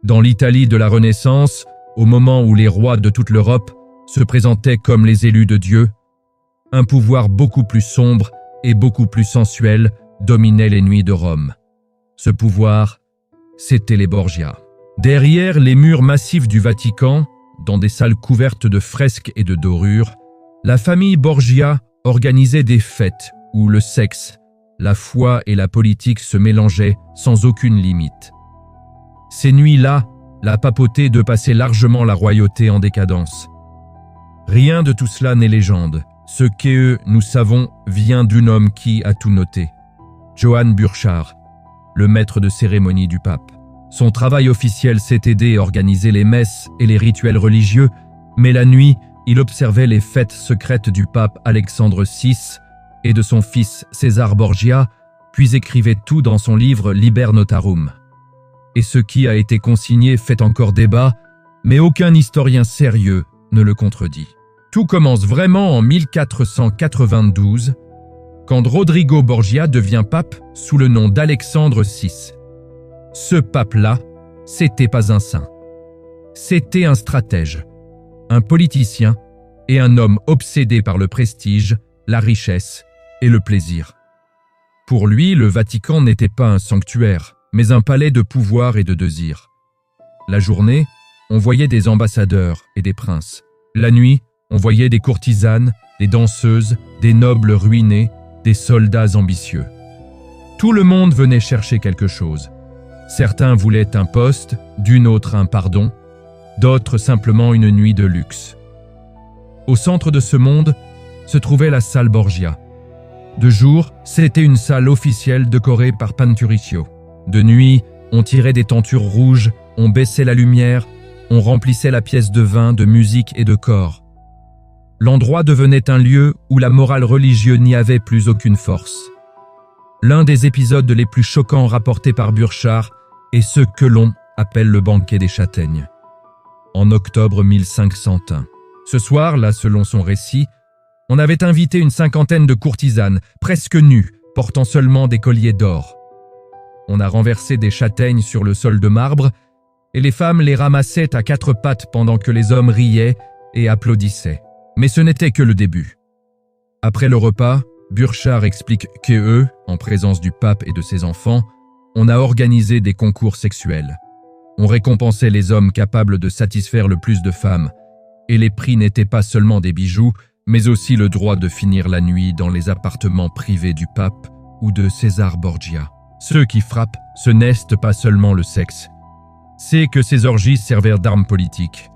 Dans l'Italie de la Renaissance, au moment où les rois de toute l'Europe se présentaient comme les élus de Dieu, un pouvoir beaucoup plus sombre et beaucoup plus sensuel dominait les nuits de Rome. Ce pouvoir, c'était les Borgia. Derrière les murs massifs du Vatican, dans des salles couvertes de fresques et de dorures, la famille Borgia organisait des fêtes où le sexe, la foi et la politique se mélangeaient sans aucune limite. Ces nuits-là, la papauté dépassait largement la royauté en décadence. Rien de tout cela n'est légende. Ce que nous savons vient d'un homme qui a tout noté. Johann Burchard, le maître de cérémonie du pape. Son travail officiel s'est aidé à organiser les messes et les rituels religieux, mais la nuit, il observait les fêtes secrètes du pape Alexandre VI et de son fils César Borgia, puis écrivait tout dans son livre Liber Notarum. Et ce qui a été consigné fait encore débat, mais aucun historien sérieux ne le contredit. Tout commence vraiment en 1492, quand Rodrigo Borgia devient pape sous le nom d'Alexandre VI. Ce pape-là, c'était pas un saint. C'était un stratège, un politicien et un homme obsédé par le prestige, la richesse et le plaisir. Pour lui, le Vatican n'était pas un sanctuaire, mais un palais de pouvoir et de désir. La journée, on voyait des ambassadeurs et des princes. La nuit, on voyait des courtisanes, des danseuses, des nobles ruinés, des soldats ambitieux. Tout le monde venait chercher quelque chose. Certains voulaient un poste, d'une autre un pardon, d'autres simplement une nuit de luxe. Au centre de ce monde se trouvait la salle Borgia. De jour, c'était une salle officielle décorée par Panturicio. De nuit, on tirait des tentures rouges, on baissait la lumière, on remplissait la pièce de vin, de musique et de corps. L'endroit devenait un lieu où la morale religieuse n'y avait plus aucune force. L'un des épisodes les plus choquants rapportés par Burchard est ce que l'on appelle le banquet des châtaignes. En octobre 1501. Ce soir-là, selon son récit, on avait invité une cinquantaine de courtisanes, presque nues, portant seulement des colliers d'or. On a renversé des châtaignes sur le sol de marbre et les femmes les ramassaient à quatre pattes pendant que les hommes riaient et applaudissaient. Mais ce n'était que le début. Après le repas, Burchard explique que en présence du pape et de ses enfants, on a organisé des concours sexuels. On récompensait les hommes capables de satisfaire le plus de femmes, et les prix n'étaient pas seulement des bijoux, mais aussi le droit de finir la nuit dans les appartements privés du pape ou de César Borgia. Ceux qui frappent, ce n'est pas seulement le sexe. C'est que ces orgies servaient d'armes politiques.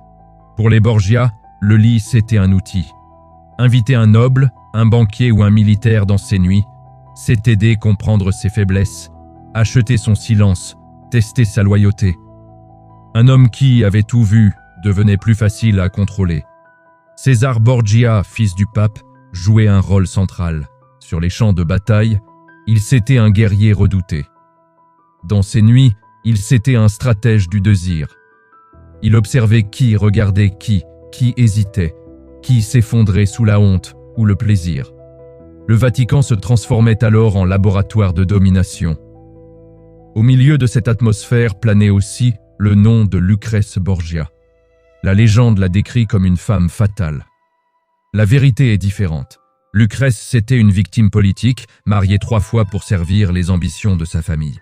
Pour les Borgia, le lit c'était un outil. Inviter un noble, un banquier ou un militaire dans ces nuits, c'est aider à comprendre ses faiblesses, acheter son silence, tester sa loyauté. Un homme qui avait tout vu devenait plus facile à contrôler. César Borgia, fils du pape, jouait un rôle central. Sur les champs de bataille, il s'était un guerrier redouté. Dans ces nuits, il s'était un stratège du désir. Il observait qui regardait qui hésitait, qui s'effondrait sous la honte ou le plaisir. Le Vatican se transformait alors en laboratoire de domination. Au milieu de cette atmosphère planait aussi le nom de Lucrèce Borgia. La légende la décrit comme une femme fatale. La vérité est différente. Lucrèce, c'était une victime politique, mariée 3 fois pour servir les ambitions de sa famille.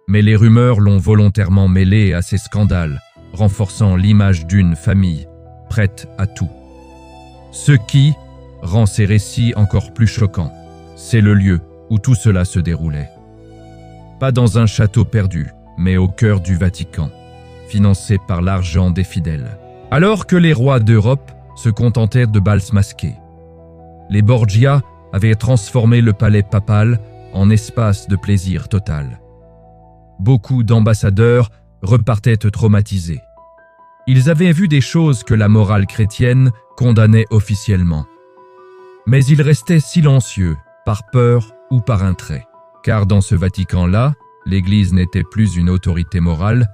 Mais les rumeurs l'ont volontairement mêlée à ces scandales, renforçant l'image d'une famille prête à tout. Ce qui rend ces récits encore plus choquants, c'est le lieu où tout cela se déroulait. Pas dans un château perdu, mais au cœur du Vatican, financé par l'argent des fidèles. Alors que les rois d'Europe se contentaient de bals masqués, les Borgia avaient transformé le palais papal en espace de plaisir total. Beaucoup d'ambassadeurs repartaient traumatisés. Ils avaient vu des choses que la morale chrétienne condamnait officiellement. Mais ils restaient silencieux, par peur ou par intérêt. Car dans ce Vatican-là, l'Église n'était plus une autorité morale,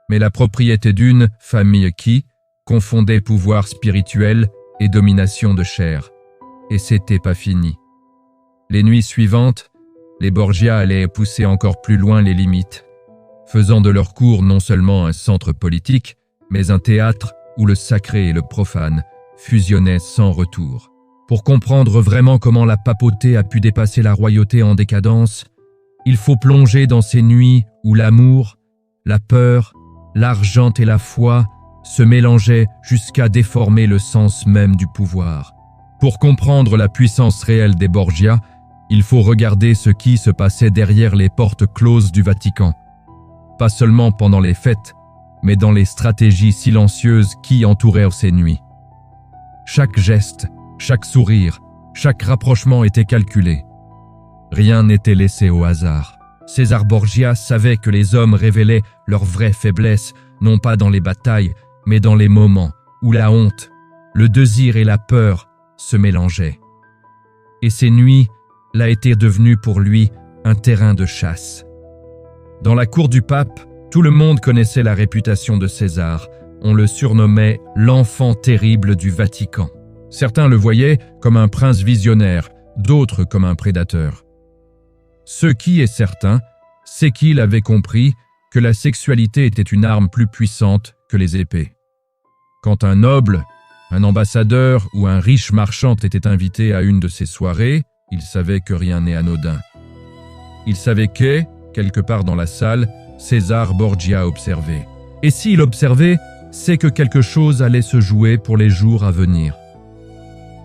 mais la propriété d'une famille qui confondait pouvoir spirituel et domination de chair. Et c'était pas fini. Les nuits suivantes, les Borgia allaient pousser encore plus loin les limites. faisant de leur cour non seulement un centre politique, mais un théâtre où le sacré et le profane fusionnaient sans retour. Pour comprendre vraiment comment la papauté a pu dépasser la royauté en décadence, il faut plonger dans ces nuits où l'amour, la peur, l'argent et la foi se mélangeaient jusqu'à déformer le sens même du pouvoir. Pour comprendre la puissance réelle des Borgia, il faut regarder ce qui se passait derrière les portes closes du Vatican. Pas seulement pendant les fêtes, mais dans les stratégies silencieuses qui entouraient ces nuits. Chaque geste, chaque sourire, chaque rapprochement était calculé. Rien n'était laissé au hasard. César Borgia savait que les hommes révélaient leur vraie faiblesse, non pas dans les batailles, mais dans les moments où la honte, le désir et la peur se mélangeaient. Et ces nuits l'a été devenu pour lui un terrain de chasse. Dans la cour du pape, tout le monde connaissait la réputation de César. On le surnommait l'enfant terrible du Vatican. Certains le voyaient comme un prince visionnaire, d'autres comme un prédateur. Ce qui est certain, c'est qu'il avait compris que la sexualité était une arme plus puissante que les épées. Quand un noble, un ambassadeur ou un riche marchand était invité à une de ces soirées, il savait que rien n'est anodin. Il savait que, quelque part dans la salle, César Borgia observait. Et s'il observait, c'est que quelque chose allait se jouer pour les jours à venir.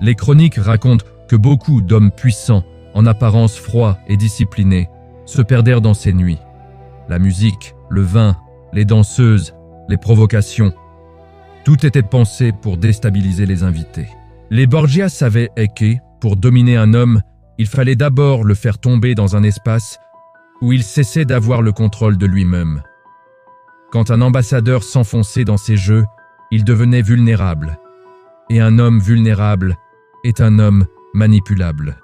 Les chroniques racontent que beaucoup d'hommes puissants, en apparence froids et disciplinés, se perdèrent dans ces nuits. La musique, le vin, les danseuses, les provocations, tout était pensé pour déstabiliser les invités. Les Borgia savaient que, pour dominer un homme, il fallait d'abord le faire tomber dans un espace où il cessait d'avoir le contrôle de lui-même. Quand un ambassadeur s'enfonçait dans ces jeux, il devenait vulnérable. Et un homme vulnérable est un homme manipulable.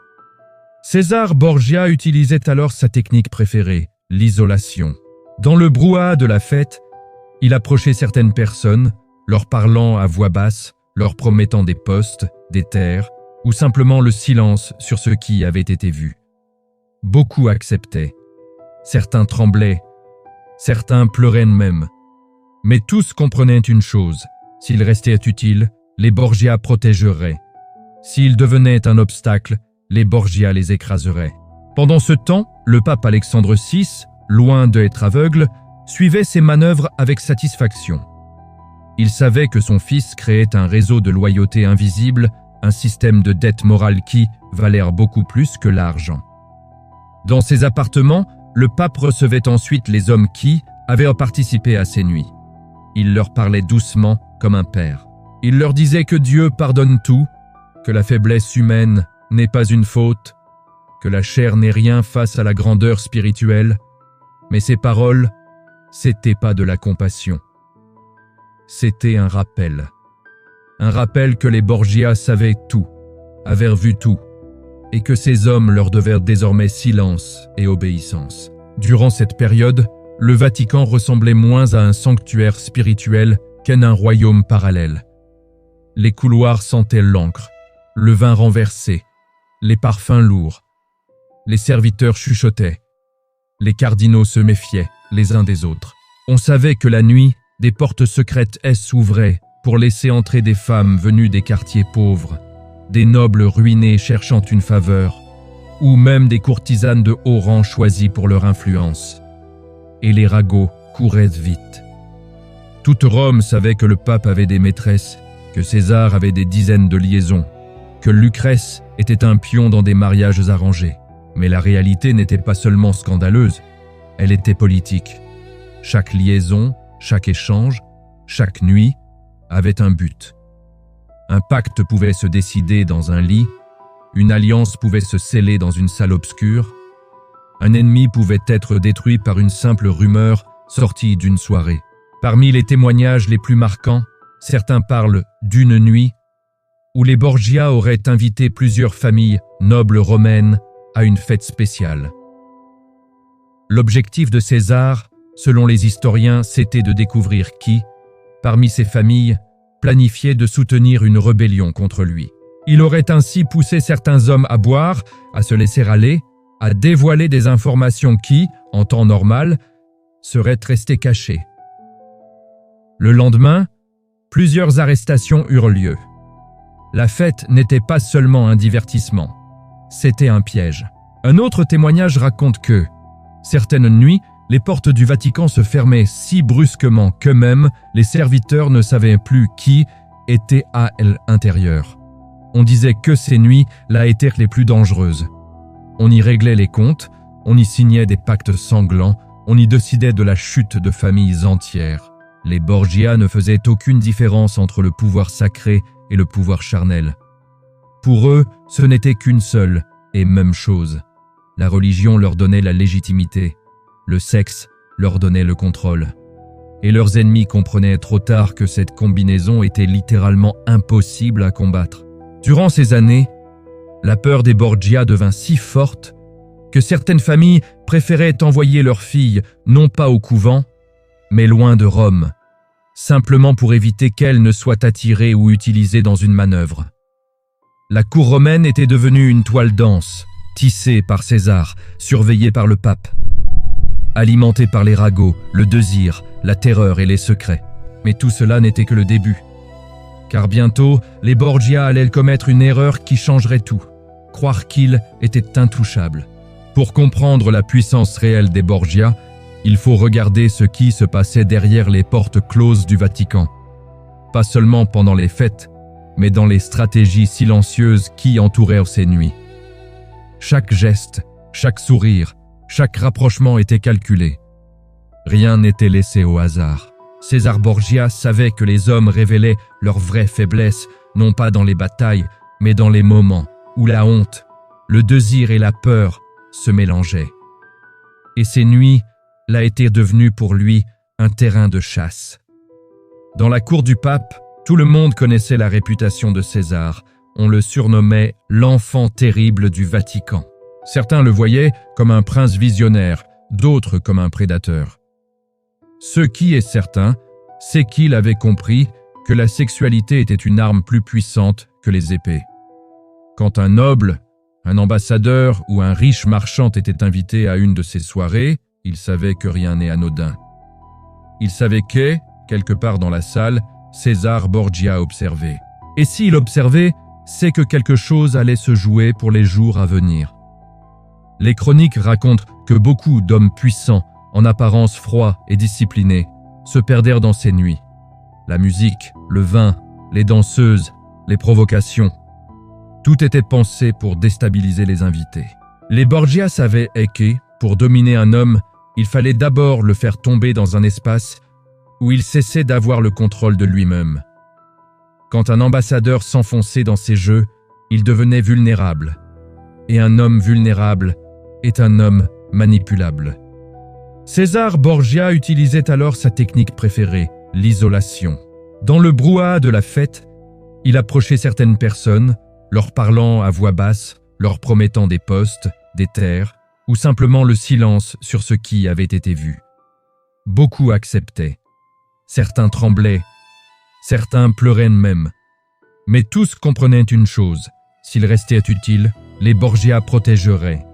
César Borgia utilisait alors sa technique préférée, l'isolation. Dans le brouhaha de la fête, il approchait certaines personnes, leur parlant à voix basse, leur promettant des postes, des terres, ou simplement le silence sur ce qui avait été vu. Beaucoup acceptaient. Certains tremblaient. Certains pleuraient même. Mais tous comprenaient une chose, s'il restait utile, les Borgia protégeraient. S'il devenait un obstacle, les Borgia les écraseraient. Pendant ce temps, le pape Alexandre VI, loin d'être aveugle, suivait ses manœuvres avec satisfaction. Il savait que son fils créait un réseau de loyauté invisible, un système de dette morale qui valait beaucoup plus que l'argent. Dans ses appartements, le pape recevait ensuite les hommes qui avaient participé à ces nuits. Il leur parlait doucement comme un père. Il leur disait que Dieu pardonne tout, que la faiblesse humaine n'est pas une faute, que la chair n'est rien face à la grandeur spirituelle, mais ces paroles, c'était pas de la compassion. C'était un rappel. Un rappel que les Borgia savaient tout, avaient vu tout, et que ces hommes leur devaient désormais silence et obéissance. Durant cette période, le Vatican ressemblait moins à un sanctuaire spirituel qu'à un royaume parallèle. Les couloirs sentaient l'encre, le vin renversé, les parfums lourds. Les serviteurs chuchotaient. Les cardinaux se méfiaient les uns des autres. On savait que la nuit, des portes secrètes s'ouvraient pour laisser entrer des femmes venues des quartiers pauvres, des nobles ruinés cherchant une faveur, ou même des courtisanes de haut rang choisies pour leur influence. Et les ragots couraient vite. Toute Rome savait que le pape avait des maîtresses, que César avait des dizaines de liaisons, que Lucrèce était un pion dans des mariages arrangés. Mais la réalité n'était pas seulement scandaleuse, elle était politique. Chaque liaison, chaque échange, chaque nuit avait un but. Un pacte pouvait se décider dans un lit, une alliance pouvait se sceller dans une salle obscure, un ennemi pouvait être détruit par une simple rumeur sortie d'une soirée. Parmi les témoignages les plus marquants, certains parlent d'une nuit où les Borgia auraient invité plusieurs familles nobles romaines à une fête spéciale. L'objectif de César, selon les historiens, c'était de découvrir qui, parmi ces familles, planifiait de soutenir une rébellion contre lui. Il aurait ainsi poussé certains hommes à boire, à se laisser aller, à dévoiler des informations qui, en temps normal, seraient restés cachés. Le lendemain, plusieurs arrestations eurent lieu. La fête n'était pas seulement un divertissement, c'était un piège. Un autre témoignage raconte que, certaines nuits, les portes du Vatican se fermaient si brusquement qu'eux-mêmes, les serviteurs ne savaient plus qui était à l'intérieur. On disait que ces nuits-là étaient les plus dangereuses. On y réglait les comptes, on y signait des pactes sanglants, on y décidait de la chute de familles entières. Les Borgia ne faisaient aucune différence entre le pouvoir sacré et le pouvoir charnel. Pour eux, ce n'était qu'une seule et même chose. La religion leur donnait la légitimité, le sexe leur donnait le contrôle. Et leurs ennemis comprenaient trop tard que cette combinaison était littéralement impossible à combattre. Durant ces années, la peur des Borgia devint si forte que certaines familles préféraient envoyer leurs filles non pas au couvent, mais loin de Rome, simplement pour éviter qu'elles ne soient attirées ou utilisées dans une manœuvre. La cour romaine était devenue une toile dense, tissée par César, surveillée par le pape, alimentée par les ragots, le désir, la terreur et les secrets. Mais tout cela n'était que le début. Car bientôt, les Borgia allaient commettre une erreur qui changerait tout, croire qu'ils étaient intouchables. Pour comprendre la puissance réelle des Borgia, il faut regarder ce qui se passait derrière les portes closes du Vatican. Pas seulement pendant les fêtes, mais dans les stratégies silencieuses qui entourèrent ces nuits. Chaque geste, chaque sourire, chaque rapprochement était calculé. Rien n'était laissé au hasard. César Borgia savait que les hommes révélaient leur vraie faiblesse, non pas dans les batailles, mais dans les moments où la honte, le désir et la peur se mélangeaient. Et ces nuits-là étaient devenues pour lui un terrain de chasse. Dans la cour du pape, tout le monde connaissait la réputation de César. On le surnommait l'enfant terrible du Vatican. Certains le voyaient comme un prince visionnaire, d'autres comme un prédateur. Ce qui est certain, c'est qu'il avait compris que la sexualité était une arme plus puissante que les épées. Quand un noble, un ambassadeur ou un riche marchand était invité à une de ces soirées, il savait que rien n'est anodin. Il savait que, quelque part dans la salle, César Borgia observait. Et s'il observait, c'est que quelque chose allait se jouer pour les jours à venir. Les chroniques racontent que beaucoup d'hommes puissants, en apparence froids et disciplinés, se perdèrent dans ces nuits. La musique, le vin, les danseuses, les provocations, tout était pensé pour déstabiliser les invités. Les Borgia savaient que, pour dominer un homme, il fallait d'abord le faire tomber dans un espace où il cessait d'avoir le contrôle de lui-même. Quand un ambassadeur s'enfonçait dans ces jeux, il devenait vulnérable. Et un homme vulnérable est un homme manipulable. César Borgia utilisait alors sa technique préférée, l'isolation. Dans le brouhaha de la fête, il approchait certaines personnes, leur parlant à voix basse, leur promettant des postes, des terres, ou simplement le silence sur ce qui avait été vu. Beaucoup acceptaient. Certains tremblaient, certains pleuraient même. Mais tous comprenaient une chose, s'il restait utile, les Borgia protégeraient.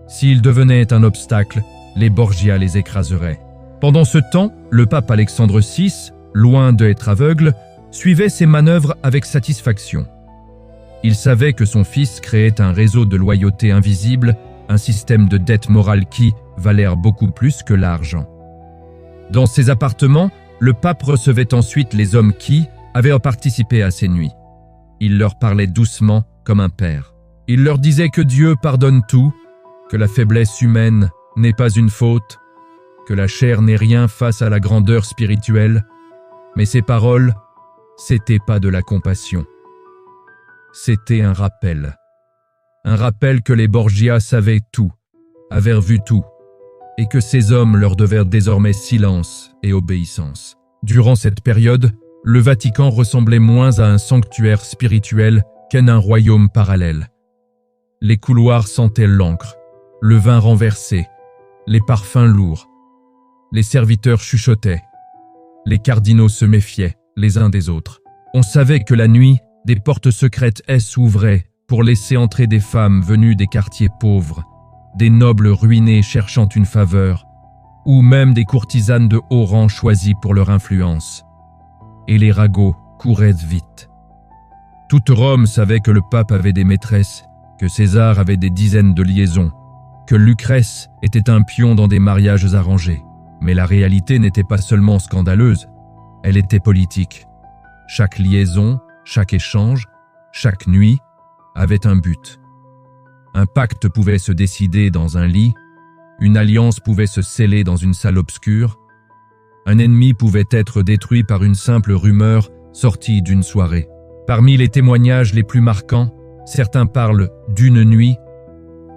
S'il devenait un obstacle, les Borgia les écraseraient. Pendant ce temps, le pape Alexandre VI, loin d'être aveugle, suivait ses manœuvres avec satisfaction. Il savait que son fils créait un réseau de loyauté invisible, un système de dette morale qui valait beaucoup plus que l'argent. Dans ses appartements, le pape recevait ensuite les hommes qui avaient participé à ces nuits. Il leur parlait doucement comme un père. Il leur disait que Dieu pardonne tout, que la faiblesse humaine n'est pas une faute, que la chair n'est rien face à la grandeur spirituelle, mais ces paroles, c'était pas de la compassion. C'était un rappel que les Borgia savaient tout, avaient vu tout, et que ces hommes leur devaient désormais silence et obéissance. Durant cette période, le Vatican ressemblait moins à un sanctuaire spirituel qu'à un royaume parallèle. Les couloirs sentaient l'encre, le vin renversé, les parfums lourds. Les serviteurs chuchotaient. Les cardinaux se méfiaient les uns des autres. On savait que la nuit, des portes secrètes s'ouvraient pour laisser entrer des femmes venues des quartiers pauvres, des nobles ruinés cherchant une faveur, ou même des courtisanes de haut rang choisies pour leur influence. Et les ragots couraient vite. Toute Rome savait que le pape avait des maîtresses, que César avait des dizaines de liaisons, que Lucrèce était un pion dans des mariages arrangés. Mais la réalité n'était pas seulement scandaleuse, elle était politique. Chaque liaison, chaque échange, chaque nuit avait un but. Un pacte pouvait se décider dans un lit, une alliance pouvait se sceller dans une salle obscure, un ennemi pouvait être détruit par une simple rumeur sortie d'une soirée. Parmi les témoignages les plus marquants, certains parlent d'une nuit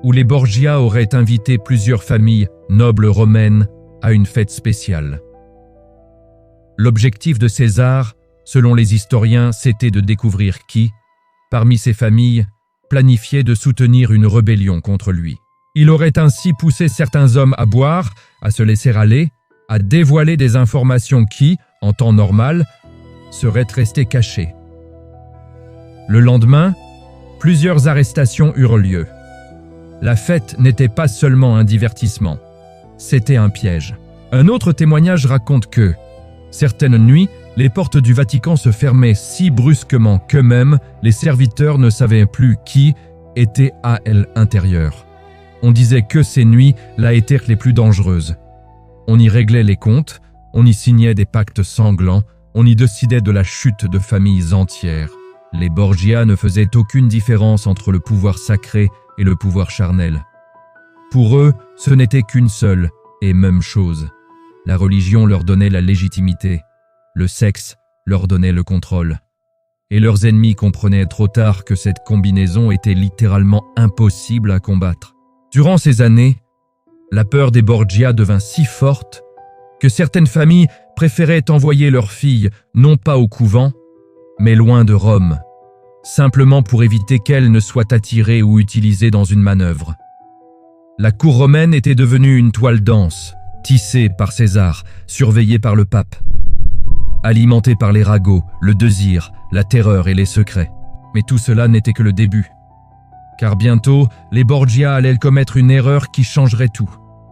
où les Borgia auraient invité plusieurs familles nobles romaines à une fête spéciale. L'objectif de César, selon les historiens, c'était de découvrir qui, parmi ces familles, planifiait de soutenir une rébellion contre lui. Il aurait ainsi poussé certains hommes à boire, à se laisser aller, à dévoiler des informations qui, en temps normal, seraient restées cachées. Le lendemain, plusieurs arrestations eurent lieu. La fête n'était pas seulement un divertissement, c'était un piège. Un autre témoignage raconte que, certaines nuits, les portes du Vatican se fermaient si brusquement qu'eux-mêmes, les serviteurs ne savaient plus qui était à l'intérieur. On disait que ces nuits-là étaient les plus dangereuses. On y réglait les comptes, on y signait des pactes sanglants, on y décidait de la chute de familles entières. Les Borgia ne faisaient aucune différence entre le pouvoir sacré et le pouvoir charnel. Pour eux, ce n'était qu'une seule et même chose. La religion leur donnait la légitimité, le sexe leur donnait le contrôle. Et leurs ennemis comprenaient trop tard que cette combinaison était littéralement impossible à combattre. Durant ces années, la peur des Borgia devint si forte que certaines familles préféraient envoyer leurs filles non pas au couvent, mais loin de Rome, simplement pour éviter qu'elles ne soient attirées ou utilisées dans une manœuvre. La cour romaine était devenue une toile dense, tissée par César, surveillée par le pape, alimentée par les ragots, le désir, la terreur et les secrets. Mais tout cela n'était que le début. Car bientôt, les Borgia allaient commettre une erreur qui changerait tout,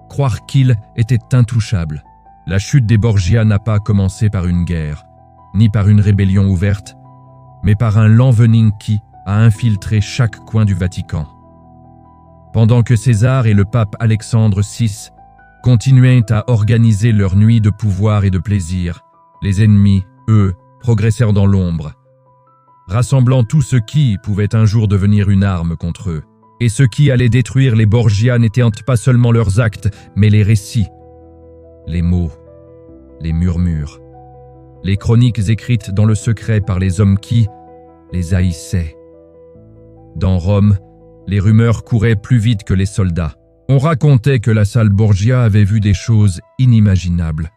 croire qu'ils étaient intouchables. La chute des Borgia n'a pas commencé par une guerre, ni par une rébellion ouverte, mais par un lent venin qui a infiltré chaque coin du Vatican. Pendant que César et le pape Alexandre VI continuaient à organiser leurs nuits de pouvoir et de plaisir, les ennemis, eux, progressèrent dans l'ombre, rassemblant tout ce qui pouvait un jour devenir une arme contre eux. Et ce qui allait détruire les Borgia n'étaient pas seulement leurs actes, mais les récits, les mots, les murmures, les chroniques écrites dans le secret par les hommes qui les haïssaient. Dans Rome, les rumeurs couraient plus vite que les soldats. On racontait que la salle Borgia avait vu des choses inimaginables,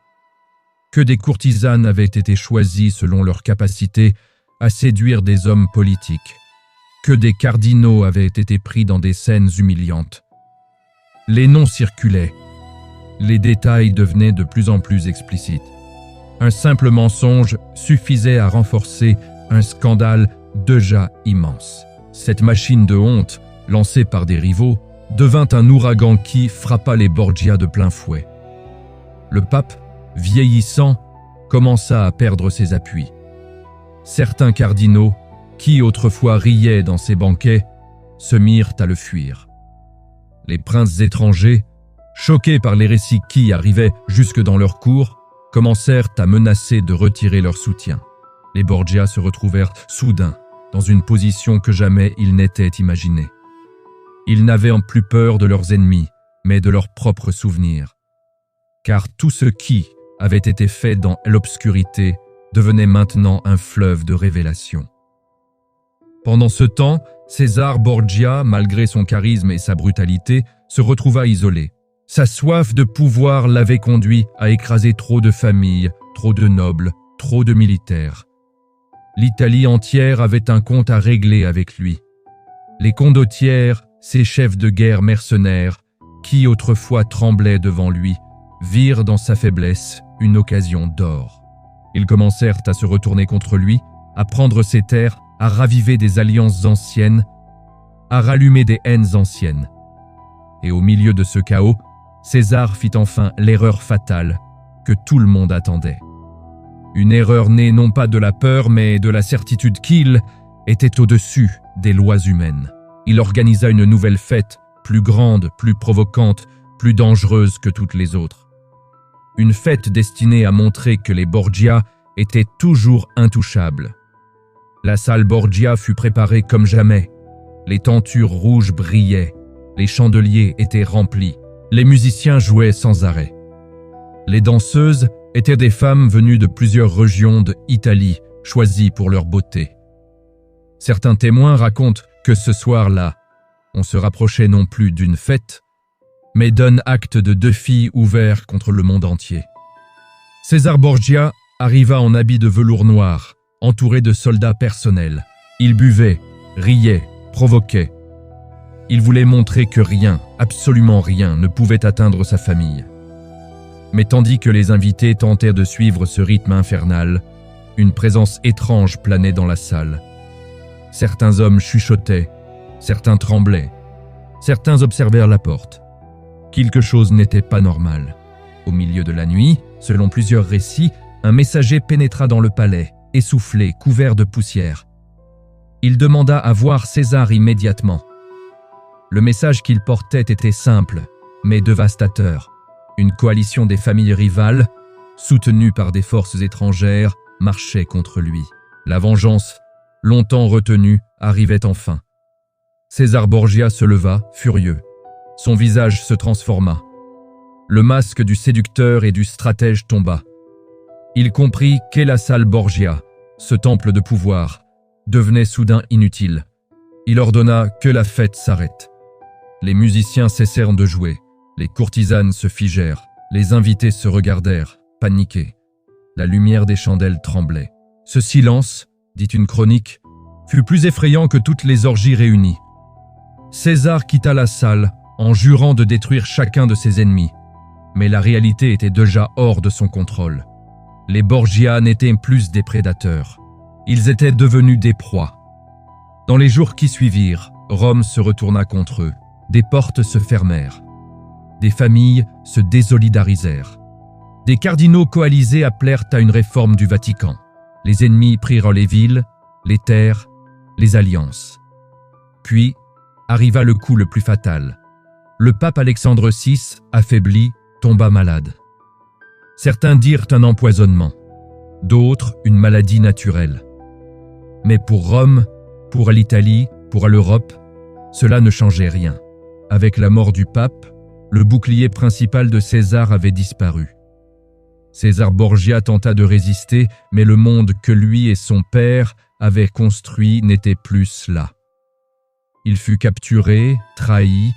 que des courtisanes avaient été choisies selon leur capacité à séduire des hommes politiques, que des cardinaux avaient été pris dans des scènes humiliantes. Les noms circulaient, les détails devenaient de plus en plus explicites. Un simple mensonge suffisait à renforcer un scandale déjà immense. Cette machine de honte, lancée par des rivaux, devint un ouragan qui frappa les Borgia de plein fouet. Le pape, vieillissant, commença à perdre ses appuis. Certains cardinaux, qui autrefois riaient dans ses banquets, se mirent à le fuir. Les princes étrangers, choqués par les récits qui arrivaient jusque dans leur cour, commencèrent à menacer de retirer leur soutien. Les Borgia se retrouvèrent soudain dans une position que jamais ils n'étaient imaginés. Ils n'avaient plus peur de leurs ennemis, mais de leurs propres souvenirs. Car tout ce qui avait été fait dans l'obscurité devenait maintenant un fleuve de révélation. Pendant ce temps, César Borgia, malgré son charisme et sa brutalité, se retrouva isolé. Sa soif de pouvoir l'avait conduit à écraser trop de familles, trop de nobles, trop de militaires. L'Italie entière avait un compte à régler avec lui. Les condottières, ces chefs de guerre mercenaires, qui autrefois tremblaient devant lui, virent dans sa faiblesse une occasion d'or. Ils commencèrent à se retourner contre lui, à prendre ses terres, à raviver des alliances anciennes, à rallumer des haines anciennes. Et au milieu de ce chaos, César fit enfin l'erreur fatale que tout le monde attendait. Une erreur née non pas de la peur, mais de la certitude qu'il était au-dessus des lois humaines. Il organisa une nouvelle fête, plus grande, plus provocante, plus dangereuse que toutes les autres. Une fête destinée à montrer que les Borgia étaient toujours intouchables. La salle Borgia fut préparée comme jamais. Les tentures rouges brillaient, les chandeliers étaient remplis, les musiciens jouaient sans arrêt. Les danseuses étaient des femmes venues de plusieurs régions d'Italie, choisies pour leur beauté. Certains témoins racontent que ce soir-là, on se rapprochait non plus d'une fête, mais d'un acte de deux filles ouvert contre le monde entier. César Borgia arriva en habit de velours noir, entouré de soldats personnels. Il buvait, riait, provoquait. Il voulait montrer que rien, absolument rien, ne pouvait atteindre sa famille. Mais tandis que les invités tentèrent de suivre ce rythme infernal, une présence étrange planait dans la salle. Certains hommes chuchotaient, certains tremblaient, certains observèrent la porte. Quelque chose n'était pas normal. Au milieu de la nuit, selon plusieurs récits, un messager pénétra dans le palais, essoufflé, couvert de poussière. Il demanda à voir César immédiatement. Le message qu'il portait était simple, mais dévastateur. Une coalition des familles rivales, soutenue par des forces étrangères, marchait contre lui. La vengeance, longtemps retenue, arrivait enfin. César Borgia se leva, furieux. Son visage se transforma. Le masque du séducteur et du stratège tomba. Il comprit qu'est la salle Borgia, ce temple de pouvoir, devenait soudain inutile. Il ordonna que la fête s'arrête. Les musiciens cessèrent de jouer, les courtisanes se figèrent, les invités se regardèrent, paniqués. La lumière des chandelles tremblait. Ce silence, dit une chronique, fut plus effrayant que toutes les orgies réunies. César quitta la salle en jurant de détruire chacun de ses ennemis. Mais la réalité était déjà hors de son contrôle. Les Borgia n'étaient plus des prédateurs. Ils étaient devenus des proies. Dans les jours qui suivirent, Rome se retourna contre eux. Des portes se fermèrent. Des familles se désolidarisèrent. Des cardinaux coalisés appelèrent à une réforme du Vatican. Les ennemis prirent les villes, les terres, les alliances. Puis arriva le coup le plus fatal. Le pape Alexandre VI, affaibli, tomba malade. Certains dirent un empoisonnement, d'autres une maladie naturelle. Mais pour Rome, pour l'Italie, pour l'Europe, cela ne changeait rien. Avec la mort du pape, le bouclier principal de César avait disparu. César Borgia tenta de résister, mais le monde que lui et son père avaient construit n'était plus là. Il fut capturé, trahi,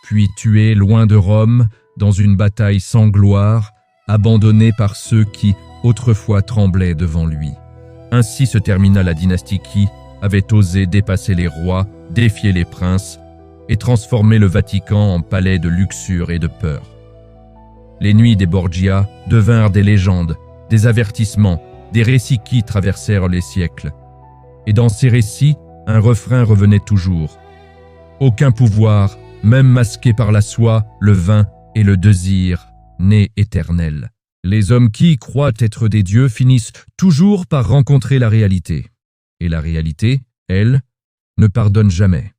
puis tué loin de Rome, dans une bataille sans gloire, abandonné par ceux qui, autrefois, tremblaient devant lui. Ainsi se termina la dynastie qui avait osé dépasser les rois, défier les princes et transformer le Vatican en palais de luxure et de peur. Les nuits des Borgia devinrent des légendes, des avertissements, des récits qui traversèrent les siècles. Et dans ces récits, un refrain revenait toujours. Aucun pouvoir, même masqué par la soie, le vin et le désir, n'est éternel. Les hommes qui croient être des dieux finissent toujours par rencontrer la réalité. Et la réalité, elle, ne pardonne jamais.